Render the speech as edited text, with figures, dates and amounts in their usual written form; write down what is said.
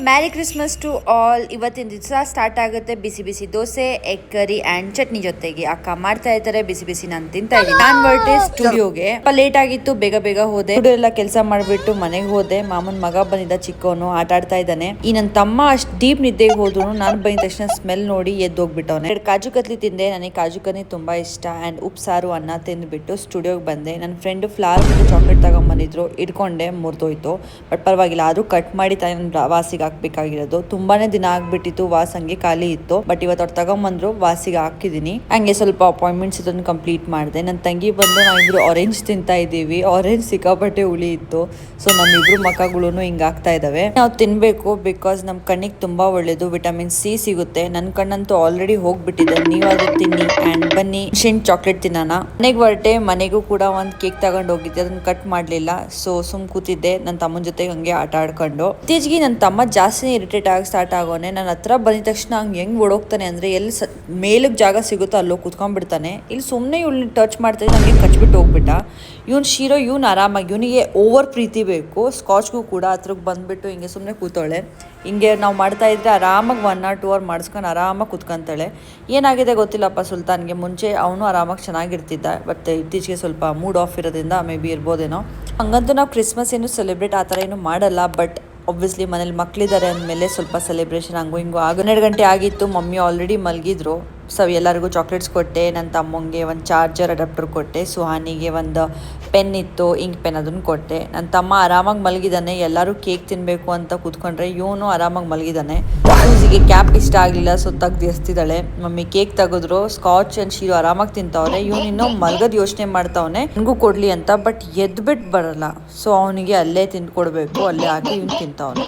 Marry Christmas to all. ಇವತ್ತಿನ ದಿವಸ start ಆಗುತ್ತೆ ಬಿಸಿ ಬಿಸಿ dosa, egg curry and chutney ಜೊತೆಗೆ. ಅಕ್ಕ ಮಾಡ್ತಾ ಇರ್ತಾರೆ, ಬಿಸಿ ಬಿಸಿ ನಾನು ತಿಂತಾ ಇದ್ದೀನಿ. ನಾನ್ ಹೊರಟೆ ಸ್ಟುಡಿಯೋಗೆ. ಲೇಟ್ ಆಗಿತ್ತು, ಬೇಗ ಬೇಗ ಹೋದೆ. ಸ್ಟುಡಿಯೋ ಎಲ್ಲ ಕೆಲಸ ಮಾಡ್ಬಿಟ್ಟು ಮನೆಗೆ ಹೋದೆ. ಮಾಮನ್ ಮಗ ಬಂದಿದ್ದ, ಚಿಕ್ಕವನು ಆಟ ಆಡ್ತಾ ಇದ್ದಾನೆ. ಈ ನನ್ನ ತಮ್ಮ ಅಷ್ಟು ಡೀಪ್ ನಿದ್ದೆಗೆ ಹೋದ್ರು. ನಾನು ಬಂದ ತಕ್ಷಣ ಸ್ಮೆಲ್ ನೋಡಿ ಎದ್ದೋಗ್ಬಿಟ್ಟವನೆ. ಕಾಜು ಕತ್ಲಿ ತಿಂದೆ. ನನಗೆ ಕಾಜು ಕತ್ಲಿ ತುಂಬಾ ಇಷ್ಟ. ಅಂಡ್ ಉಪ್ಸಾರು ಅನ್ನ ತಿಂದ್ಬಿಟ್ಟು ಸ್ಟುಡಿಯೋಗೆ ಬಂದೆ. ನನ್ನ ಫ್ರೆಂಡ್ ಫ್ಲವರ್ ಚಾಕ್ಲೇಟ್ ತಗೊಂಡ್ಬಂದಿದ್ರು, ಇಟ್ಕೊಂಡೆ, ಮುರಿದೋಯ್ತು. ಬಟ್ ಪರವಾಗಿಲ್ಲ, ಆದ್ರೂ ಕಟ್ ಮಾಡಿ ವಾಸಿಗೆ ಹಾಕ್ಬೇಕಾಗಿರೋದು. ತುಂಬಾನೇ ದಿನ ಆಗ್ಬಿಟ್ಟಿತ್ತು, ವಾಸ್ ಹಂಗೆ ಖಾಲಿ ಇತ್ತು. ಬಟ್ ಇವತ್ತು ಅವ್ರು ತಗೊಂಡ್ಬಂದ್ರು, ವಾಸಿಗೆ ಹಾಕಿದೀನಿ. ಹಂಗೆ ಸ್ವಲ್ಪ ಅಪಾಯಿಂಟ್ಮೆಂಟ್ಸ್ ಇದನ್ನು ಕಂಪ್ಲೀಟ್ ಮಾಡಿದೆ. ನನ್ನ ತಂಗಿ ಬಂದು ನಾವಿಬ್ರು ಆರೆಂಜ್ ತಿಂತಾ ಇದ್ದೀವಿ. ಆರೆಂಜ್ ಸಿಕ್ಕಾಪಟ್ಟೆ ಹುಳಿ ಇತ್ತು. ಸೊ ನಮ್ಮಿಬ್ರು ಮಕ್ಕಳು ಹಿಂಗ್ ಆಗ್ತಾ ಇದಾವೆ. ನಾವು ತಿನ್ಬೇಕು, ಬಿಕಾಸ್ ನಮ್ ಕಣ್ಣಿಗೆ ತುಂಬಾ ಒಳ್ಳೇದು. ವಿಟಮಿನ್ ಸಿ ಸಿಗುತ್ತೆ. ನನ್ನ ಕಣ್ಣಂತೂ ಆಲ್ರೆಡಿ ಹೋಗ್ಬಿಟ್ಟಿದೆ. ನೀವಾದ್ರೂ ತಿನ್ನಿ. ಅಂಡ್ ಬನ್ನಿ ಚಾಕ್ಲೇಟ್ ತಿನ್ನೋಣ. ಮನೆಗೆ ಹೊರಟೆ. ಮನೆಗೂ ಕೂಡ ಒಂದು ಕೇಕ್ ತಗೊಂಡು ಹೋಗಿದ್ದೆ, ಅದನ್ನ ಕಟ್ ಮಾಡ್ಲಿಲ್ಲ. ಸೊ ಸುಮ್ ಕೂತಿದ್ದೆ ನನ್ನ ತಮ್ಮನ ಜೊತೆ ಹಂಗೆ ಆಟ ಆಡ್ಕೊಂಡು. ಇತ್ತೀಚೆಗೆ ನನ್ನ ತಮ್ಮ ಜಾಸ್ತಿ ಇರಿಟೇಟ್ ಆಗಿ ಸ್ಟಾರ್ಟ್ ಆಗೋನೆ. ನನ್ನ ಹತ್ರ ಬಂದಿದ ತಕ್ಷಣ ಹಂಗೆ ಹೆಂಗ್ ಓಡೋಗ್ತಾನೆ ಅಂದ್ರೆ, ಎಲ್ಲಿ ಮೇಲಕ್ಕೆ ಜಾಗ ಸಿಗುತ್ತೋ ಅಲ್ಲೋ ಕುತ್ಕೊಂಡ್ಬಿಡ್ತಾನೆ. ಇಲ್ಲಿ ಸುಮ್ಮನೆ ಇವ್ನ ಟಚ್ ಮಾಡ್ತಾ ಇದ್ದೆ, ಹಂಗೆ ಕಚ್ಬಿಟ್ಟು ಹೋಗ್ಬಿಟ್ಟ. ಇವ್ನು ಶೀರೋ, ಇವ್ನು ಆರಾಮಾಗಿ, ಇವನಿಗೆ ಓವರ್ ಪ್ರೀತಿ ಬೇಕು. ಸ್ಕಾಚ್ಗೂ ಕೂಡ ಹತ್ರಕ್ಕೆ ಬಂದ್ಬಿಟ್ಟು ಹಿಂಗೆ ಸುಮ್ಮನೆ ಕೂತವಳೆ. ಹಿಂಗೆ ನಾವು ಮಾಡ್ತಾ ಇದ್ರೆ ಆರಾಮಾಗಿ 1 or 2 hours ಮಾಡಿಸ್ಕೊಂಡು ಆರಾಮಾಗಿ ಕುತ್ಕೊಂತಾಳೆ. ಏನಾಗಿದೆ ಗೊತ್ತಿಲ್ಲಪ್ಪ ಸುಲ್ತಾನ್ಗೆ. ಮುಂಚೆ ಅವನು ಆರಾಮಾಗಿ ಚೆನ್ನಾಗಿರ್ತಿದ್ದ. ಬಟ್ ಇತ್ತೀಚೆಗೆ ಸ್ವಲ್ಪ ಮೂಡ್ ಆಫ್ ಇರೋದ್ರಿಂದ ಮೇ ಬಿ ಇರ್ಬೋದೇನೋ. ಹಂಗಂತೂ ನಾವು ಕ್ರಿಸ್ಮಸ್ ಏನು ಸೆಲೆಬ್ರೇಟ್ ಆ ಥರ ಏನು ಮಾಡಲ್ಲ. ಬಟ್ ಒಬ್ವಿಯಸ್ಲಿ ಮನೇಲಿ ಮಕ್ಕಳಿದ್ದಾರೆ ಅಂದಮೇಲೆ ಸ್ವಲ್ಪ ಸೆಲೆಬ್ರೇಷನ್ ಹಂಗು ಹಿಂಗು 12 ಗಂಟೆ ಆಗಿತ್ತು. ಮಮ್ಮಿ ಆಲ್ರೆಡಿ ಮಲಗಿದ್ರು. ಸೊ ಎಲ್ಲರಿಗೂ ಚಾಕ್ಲೇಟ್ಸ್ ಕೊಟ್ಟೆ. ನನ್ನ ತಮ್ಮಂಗೆ ಒಂದು ಚಾರ್ಜರ್ ಅಡಾಪ್ಟರ್ ಕೊಟ್ಟೆ. ಸುಹಾನಿಗೆ ಒಂದು ಪೆನ್ ಇತ್ತು, ಇಂಕ್ ಪೆನ್, ಅದನ್ನು ಕೊಟ್ಟೆ. ನನ್ನ ತಮ್ಮ ಆರಾಮಾಗಿ ಮಲಗಿದ್ದಾನೆ. ಎಲ್ಲರೂ ಕೇಕ್ ತಿನ್ನಬೇಕು ಅಂತ ಕೂತ್ಕೊಂಡ್ರೆ ಇವನು ಆರಾಮಾಗಿ ಮಲಗಿದ್ದಾನೆ. ಮ್ಯೂಸಿಗೆ ಕ್ಯಾಪ್ ಇಷ್ಟ ಆಗಲಿಲ್ಲ, ಸೊ ತೆಗ್ದು ಎಸ್ತಿದ್ದಾಳೆ. ಮಮ್ಮಿ ಕೇಕ್ ತೆಗೆದ್ರು. ಸ್ಕಾಚ್ ಅಂಡ್ ಶೀರು ಆರಾಮಾಗಿ ತಿಂತವ್ರೆ. ಇವನು ಇನ್ನೂ ಮಲಗದ್ ಯೋಚನೆ ಮಾಡ್ತಾವನೆ ನನಗೂ ಕೊಡ್ಲಿ ಅಂತ. ಬಟ್ ಎದ್ಬಿಟ್ಟು ಬರಲ್ಲ. ಸೊ ಅವನಿಗೆ ಅಲ್ಲೇ ತಿಂದ್ಕೊಡ್ಬೇಕು, ಅಲ್ಲೇ ಹಾಕಿ ಇವ್ನು ತಿಂತವನೆ.